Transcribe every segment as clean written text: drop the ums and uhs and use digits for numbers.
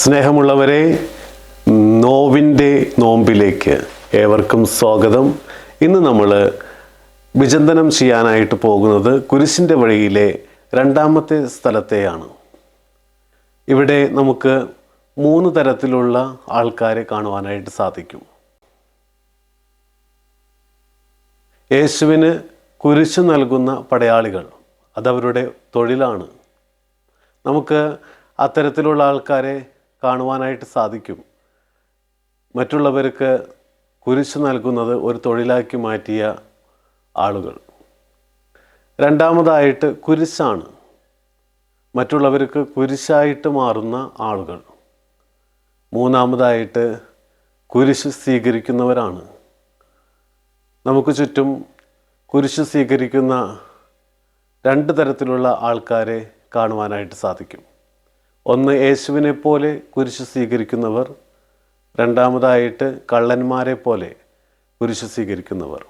സ്നേഹമുള്ളവരെ, നോവിൻ്റെ നോമ്പിലേക്ക് ഏവർക്കും സ്വാഗതം. ഇന്ന് നമ്മൾ വിചിന്തനം ചെയ്യാനായിട്ട് പോകുന്നത് കുരിശിൻ്റെ വഴിയിലെ രണ്ടാമത്തെ സ്ഥലത്തെയാണ്. ഇവിടെ നമുക്ക് 3 തരത്തിലുള്ള ആൾക്കാരെ കാണുവാനായിട്ട് സാധിക്കും. യേശുവിന് കുരിശ് നൽകുന്ന പടയാളികൾ, അതവരുടെ തൊഴിലാണ്. നമുക്ക് അത്തരത്തിലുള്ള ആൾക്കാരെ കാണുവാനായിട്ട് സാധിക്കും. മറ്റുള്ളവർക്ക് കുരിശ് നൽകുന്നത് ഒരു തൊഴിലാക്കി മാറ്റിയ ആളുകൾ. രണ്ടാമതായിട്ട് കുരിശാണ് മറ്റുള്ളവർക്ക് കുരിശായിട്ട് മാറുന്ന ആളുകൾ. മൂന്നാമതായിട്ട് കുരിശ് സ്വീകരിക്കുന്നവരാണ്. നമുക്ക് ചുറ്റും കുരിശ് സ്വീകരിക്കുന്ന 2 തരത്തിലുള്ള ആൾക്കാരെ കാണുവാനായിട്ട് സാധിക്കും. ഒന്ന്, യേശുവിനെ പോലെ കുരിശ് സ്വീകരിക്കുന്നവർ. രണ്ടാമതായിട്ട് കള്ളന്മാരെ പോലെ കുരിശ് സ്വീകരിക്കുന്നവർ.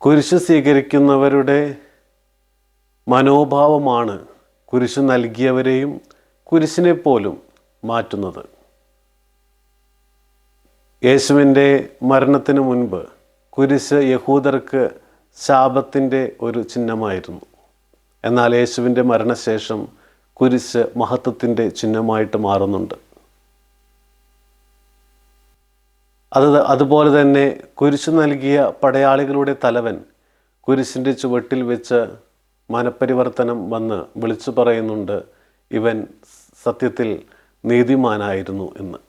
കുരിശ് സ്വീകരിക്കുന്നവരുടെ മനോഭാവമാണ് കുരിശ് നൽകിയവരെയും കുരിശിനെ പോലും മാറ്റുന്നത്. യേശുവിൻ്റെ മരണത്തിന് മുൻപ് കുരിശ് യഹൂദർക്ക് ശാപത്തിൻ്റെ ഒരു ചിഹ്നമായിരുന്നു. എന്നാൽ യേശുവിൻ്റെ മരണശേഷം കുരിശ് മഹത്വത്തിൻ്റെ ചിഹ്നമായിട്ട് മാറുന്നുണ്ട്. അതുപോലെ തന്നെ കുരിശ് നൽകിയ പടയാളികളുടെ തലവൻ കുരിശിൻ്റെ ചുവട്ടിൽ വെച്ച് മനപരിവർത്തനം വന്ന് വിളിച്ചു പറയുന്നുണ്ട്, ഇവൻ സത്യത്തിൽ നീതിമാനായിരുന്നു എന്ന്.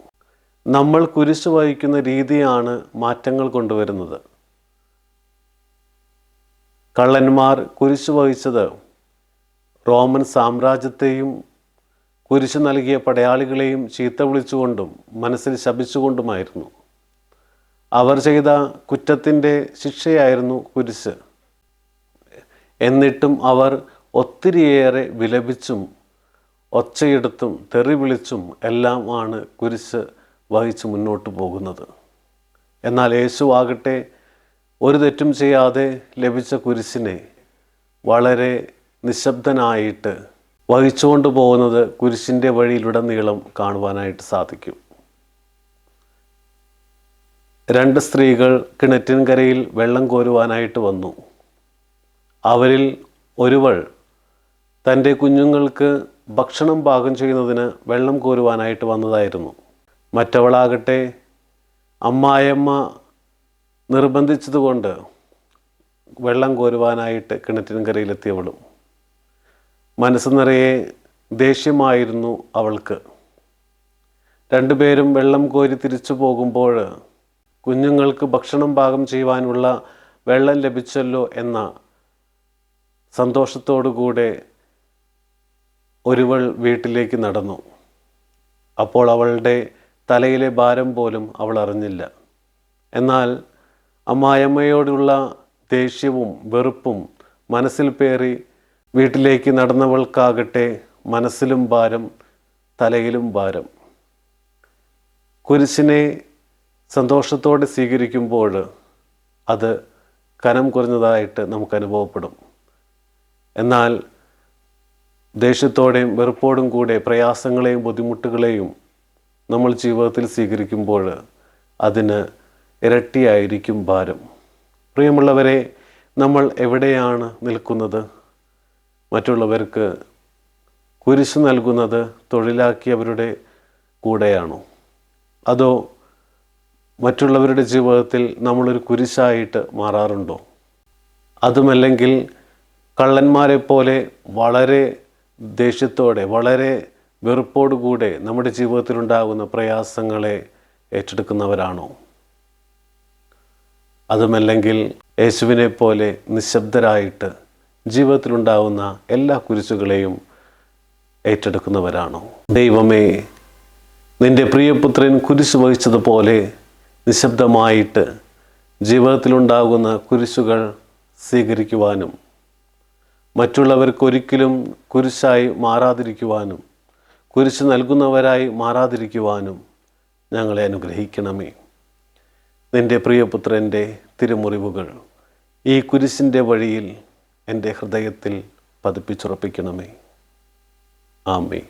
നമ്മൾ കുരിശ് വഹിക്കുന്ന രീതിയാണ് മാറ്റങ്ങൾ കൊണ്ടുവരുന്നത്. കള്ളന്മാർ കുരിശ് വഹിച്ചത് റോമൻ സാമ്രാജ്യത്തെയും കുരിശ് നൽകിയ പടയാളികളെയും ചീത്ത വിളിച്ചുകൊണ്ടും മനസ്സിൽ ശപിച്ചുകൊണ്ടുമായിരുന്നു. അവർ ചെയ്ത കുറ്റത്തിൻ്റെ ശിക്ഷയായിരുന്നു കുരിശ്. എന്നിട്ടും അവർ ഒത്തിരിയേറെ വിലപിച്ചും ഒച്ചയെടുത്തും തെറി വിളിച്ചും എല്ലാം ആണ് കുരിശ് വഹിച്ച് മുന്നോട്ട് പോകുന്നത്. എന്നാൽ യേശു ആകട്ടെ ഒരു തെറ്റും ചെയ്യാതെ ലഭിച്ച കുരിശിനെ വളരെ നിശബ്ദനായിട്ട് വഹിച്ചുകൊണ്ട് പോകുന്നത് കുരിശിൻ്റെ വഴിയിലുടനീളം കാണുവാനായിട്ട് സാധിക്കും. 2 സ്ത്രീകൾ കിണറ്റിൻകരയിൽ വെള്ളം കോരുവാനായിട്ട് വന്നു. അവരിൽ ഒരുവൾ തൻ്റെ കുഞ്ഞുങ്ങൾക്ക് ഭക്ഷണം പാകം ചെയ്യുന്നതിന് വെള്ളം കോരുവാനായിട്ട് വന്നതായിരുന്നു. മറ്റവളാകട്ടെ അമ്മായിയമ്മ നിർബന്ധിച്ചതുകൊണ്ട് വെള്ളം കോരുവാനായിട്ട് കിണറ്റിൻകരയിലെത്തിയവളും. മനസ്സ് നിറയെ ദേഷ്യമായിരുന്നു അവൾക്ക്. 2 പേരും വെള്ളം കോരി തിരിച്ചു പോകുമ്പോൾ കുഞ്ഞുങ്ങൾക്ക് ഭക്ഷണം പാകം ചെയ്യുവാനുള്ള വെള്ളം ലഭിച്ചല്ലോ എന്ന സന്തോഷത്തോടുകൂടെ ഒരുവൾ വീട്ടിലേക്ക് നടന്നു. അപ്പോൾ അവളുടെ തലയിലെ ഭാരം പോലും അവൾ അറിഞ്ഞില്ല. എന്നാൽ അമ്മായിയമ്മയോടുള്ള ദേഷ്യവും വെറുപ്പും മനസ്സിൽ പേറി വീട്ടിലേക്ക് നടന്നവൾക്കാകട്ടെ മനസ്സിലും ഭാരം, തലയിലും ഭാരം. കുരിശിനെ സന്തോഷത്തോടെ സ്വീകരിക്കുമ്പോൾ അത് കനം കുറഞ്ഞതായിട്ട് നമുക്ക് അനുഭവപ്പെടും. എന്നാൽ ദേഷ്യത്തോടെയും വെറുപ്പോടും കൂടെ പ്രയാസങ്ങളെയും ബുദ്ധിമുട്ടുകളെയും നമ്മൾ ജീവിതത്തിൽ സ്വീകരിക്കുമ്പോൾ അതിന് ഇരട്ടിയായിരിക്കും ഭാരം. പ്രിയമുള്ളവരെ, നമ്മൾ എവിടെയാണ് നിൽക്കുന്നത്? മറ്റുള്ളവർക്ക് കുരിശ് നൽകുന്നത് തൊഴിലാക്കിയവരുടെ കൂടെയാണോ? അതോ മറ്റുള്ളവരുടെ ജീവിതത്തിൽ നമ്മളൊരു കുരിശായിട്ട് മാറാറുണ്ടോ? അതുമല്ലെങ്കിൽ കള്ളന്മാരെ പോലെ വളരെ ദേഷ്യത്തോടെ വളരെ വെറുപ്പോടുകൂടെ നമ്മുടെ ജീവിതത്തിലുണ്ടാകുന്ന പ്രയാസങ്ങളെ ഏറ്റെടുക്കുന്നവരാണോ? അതുമല്ലെങ്കിൽ യേശുവിനെ പോലെ നിശബ്ദരായിട്ട് ജീവിതത്തിലുണ്ടാവുന്ന എല്ലാ കുരിശുകളെയും ഏറ്റെടുക്കുന്നവരാണോ? ദൈവമേ, നിൻ്റെ പ്രിയപുത്രൻ കുരിശ് വഹിച്ചതുപോലെ നിശബ്ദമായിട്ട് ജീവിതത്തിലുണ്ടാകുന്ന കുരിശുകൾ സ്വീകരിക്കുവാനും മറ്റുള്ളവർക്കൊരിക്കലും കുരിശായി മാറാതിരിക്കുവാനും കുരിശ് നൽകുന്നവരായി മാറാതിരിക്കുവാനും ഞങ്ങളെ അനുഗ്രഹിക്കണമേ. നിൻ്റെ പ്രിയപുത്രൻ്റെ തിരുമുറിവുകൾ ഈ കുരിശിൻ്റെ വഴിയിൽ എൻ്റെ ഹൃദയത്തിൽ പതിപ്പിച്ചുറപ്പിക്കണമേ. ആമേൻ.